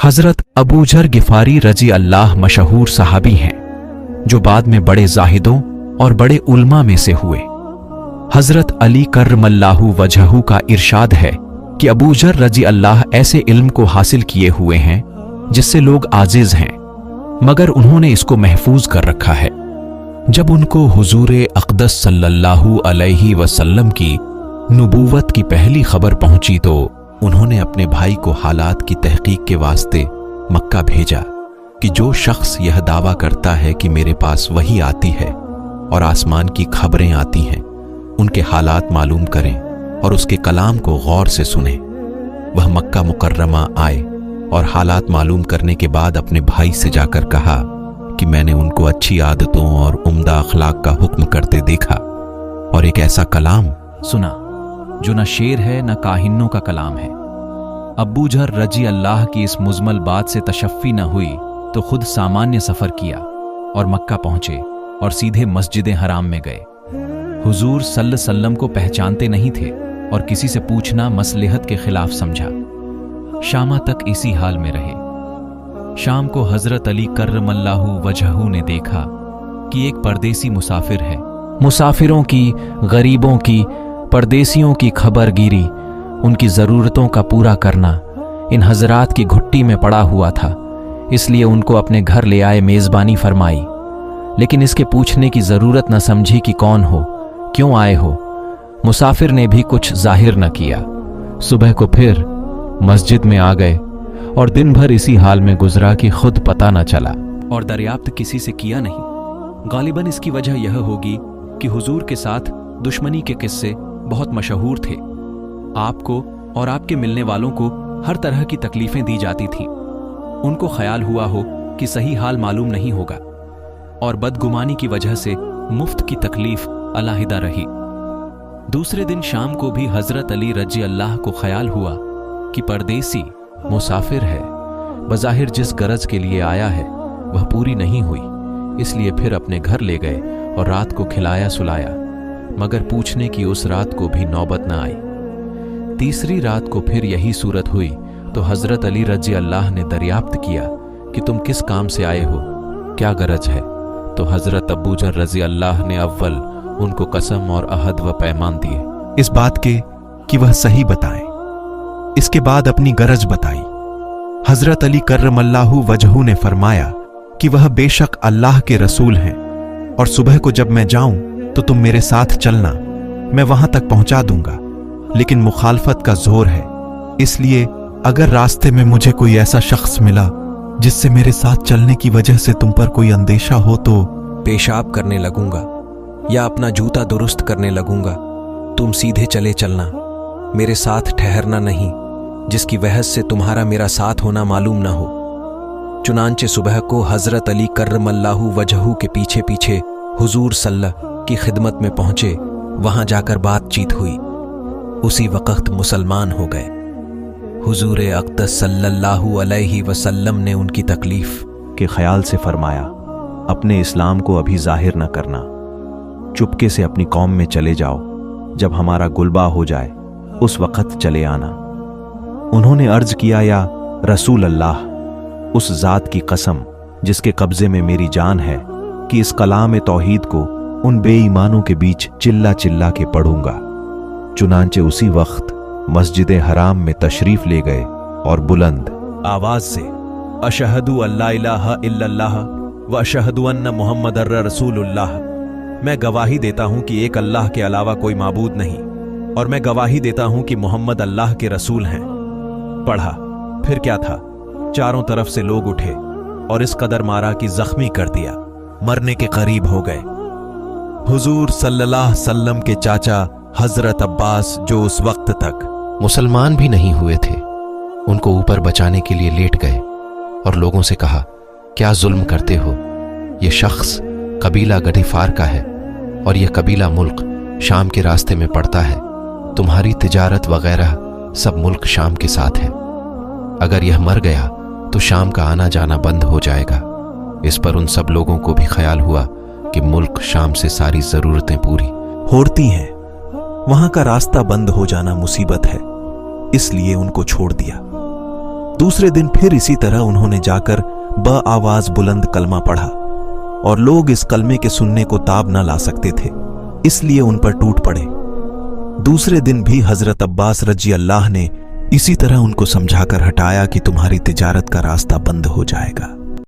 हजरत अबू जर गिफारी रजी अल्लाह मशहूर सहाबी हैं जो बाद में बड़े जाहिदों और बड़े उल्मा में से हुए। हजरत अली कर्रमल्लाहु वजहू का इरशाद है कि अबू जर रजी अल्लाह ऐसे इल्म को हासिल किए हुए हैं जिससे लोग आजिज हैं, मगर उन्होंने इसको महफूज कर रखा है। जब उनको हुजूर अक़दस सल्लल्लाहु अलैहि वसल्लम की नबूवत की पहली खबर पहुंची तो उन्होंने अपने भाई को हालात की तहकीक के वास्ते मक्का भेजा कि जो शख्स यह दावा करता है कि मेरे पास वही आती है और आसमान की खबरें आती हैं, उनके हालात मालूम करें और उसके कलाम को गौर से सुने। वह मक्का मुकर्रमा आए और हालात मालूम करने के बाद अपने भाई से जाकर कहा कि मैंने उनको अच्छी आदतों और उम्दा अखलाक का हुक्म करते देखा और एक ऐसा कलाम सुना जो न शेर है न काहिनों का कलाम है। अबू जर रजी अल्लाह की इस मुजमल बात से तशफ़ी न हुई तो खुद सामान्य सफ़र किया और मक्का पहुंचे और सीधे मस्जिद हराम में गए। हुजूर सल्लल्लाहु अलैहि वसल्लम को पहचानते नहीं थे और किसी से पूछना मसलहत के खिलाफ समझा। शामा तक इसी हाल में रहे। शाम को हजरत अली कर्रमल्लाहु वजहू ने देखा कि एक परदेसी मुसाफिर है। मुसाफिरों की, गरीबों की, परदेसियों की खबरगिरी, उनकी ज़रूरतों का पूरा करना इन हजरात की घुट्टी में पड़ा हुआ था, इसलिए उनको अपने घर ले आए, मेज़बानी फरमाई। लेकिन इसके पूछने की ज़रूरत न समझी कि कौन हो, क्यों आए हो। मुसाफिर ने भी कुछ जाहिर न किया। सुबह को फिर मस्जिद में आ गए और दिन भर इसी हाल में गुजरा कि खुद पता न चला और दरियाफ्त किसी से किया नहीं। गालिबन इसकी वजह यह होगी कि हुजूर के साथ दुश्मनी के किस्से बहुत मशहूर थे। आपको और आपके मिलने वालों को हर तरह की तकलीफें दी जाती थीं। उनको ख्याल हुआ हो कि सही हाल मालूम नहीं होगा और बदगुमानी की वजह से मुफ्त की तकलीफ अलहदा रही। दूसरे दिन शाम को भी हजरत अली रजी अल्लाह को ख्याल हुआ कि परदेसी मुसाफिर है, बज़ाहिर जिस गरज के लिए आया है वह पूरी नहीं हुई, इसलिए फिर अपने घर ले गए और रात को खिलाया सुलाया, मगर पूछने की उस रात को भी नौबत न आई। तीसरी रात को फिर यही सूरत हुई तो हजरत अली रजी अल्लाह ने दरियाफ्त किया कि तुम किस काम से आए हो, क्या गरज है। तो हजरत अबू जर रजी अल्लाह ने अव्वल उनको कसम और अहद व पैमान दिए इस बात के कि वह सही बताएं। इसके बाद अपनी गरज बताई। हजरत अली कर्रमल्लाहु वजहू ने फरमाया कि वह बेशक अल्लाह के रसूल हैं और सुबह को जब मैं जाऊं तो तुम मेरे साथ चलना, मैं वहां तक पहुंचा दूंगा, लेकिन मुखालफत का जोर है, इसलिए अगर रास्ते में मुझे कोई ऐसा शख्स मिला जिससे मेरे साथ चलने की वजह से तुम पर कोई अंदेशा हो तो पेशाब करने लगूंगा या अपना जूता दुरुस्त करने लगूंगा। तुम सीधे चले चलना, मेरे साथ ठहरना नहीं, जिसकी वहज से तुम्हारा मेरा साथ होना मालूम ना हो। चुनांचे सुबह को हजरत अली कर्रमल्लाहु वजहू के पीछे पीछे हुजूर सल्लल्लाहु की खिदमत में पहुंचे। वहां जाकर बातचीत हुई। उसी वक्त मुसलमान हो गए। हुजूर अक़दस सल्लल्लाहु अलैहि वसल्लम ने उनकी तकलीफ के ख्याल से फरमाया, अपने इस्लाम को अभी जाहिर न करना, चुपके से अपनी कौम में चले जाओ, जब हमारा गुलबा हो जाए उस वक्त चले आना। उन्होंने अर्ज किया, या रसूल अल्लाह, उस ज़ात की कसम जिसके कब्जे में मेरी जान है कि इस कलाम तौहीद को उन बेईमानों के बीच चिल्ला चिल्ला के पढ़ूंगा। चुनांचे उसी वक्त मस्जिद हराम में तशरीफ ले गए और बुलंद आवाज से अशहदु अल्ला इलाहा इल्लल्लाह व अशहदु अन्ना मुहम्मदर रसूलुल्लाह, मैं गवाही देता हूं कि एक अल्लाह के अलावा कोई माबूद नहीं और मैं गवाही देता हूं कि मोहम्मद अल्लाह के रसूल हैं। पढ़ा। फिर क्या था, चारों तरफ से लोग उठे और इस कदर मारा कि जख्मी कर दिया, मरने के करीब हो गए। हुजूर सल्लल्लाहु अलैहि वसल्लम के चाचा हजरत अब्बास, जो उस वक्त तक मुसलमान भी नहीं हुए थे, उनको ऊपर बचाने के लिए लेट गए और लोगों से कहा, क्या जुल्म करते हो, ये शख्स कबीला गढ़ीफार का है और यह कबीला मुल्क शाम के रास्ते में पड़ता है, तुम्हारी तिजारत वगैरह सब मुल्क शाम के साथ है, अगर यह मर गया तो शाम का आना जाना बंद हो जाएगा। इस पर उन सब लोगों को भी ख्याल हुआ कि मुल्क शाम से सारी जरूरतें पूरी होती हैं, वहां का रास्ता बंद हो जाना मुसीबत है, इसलिए उनको छोड़ दिया। दूसरे दिन फिर इसी तरह उन्होंने जाकर आवाज बुलंद कलमा पढ़ा और लोग इस कलमे के सुनने को ताब न ला सकते थे, इसलिए उन पर टूट पड़े। दूसरे दिन भी हजरत अब्बास रजी अल्लाह ने इसी तरह उनको समझाकर हटाया कि तुम्हारी तिजारत का रास्ता बंद हो जाएगा।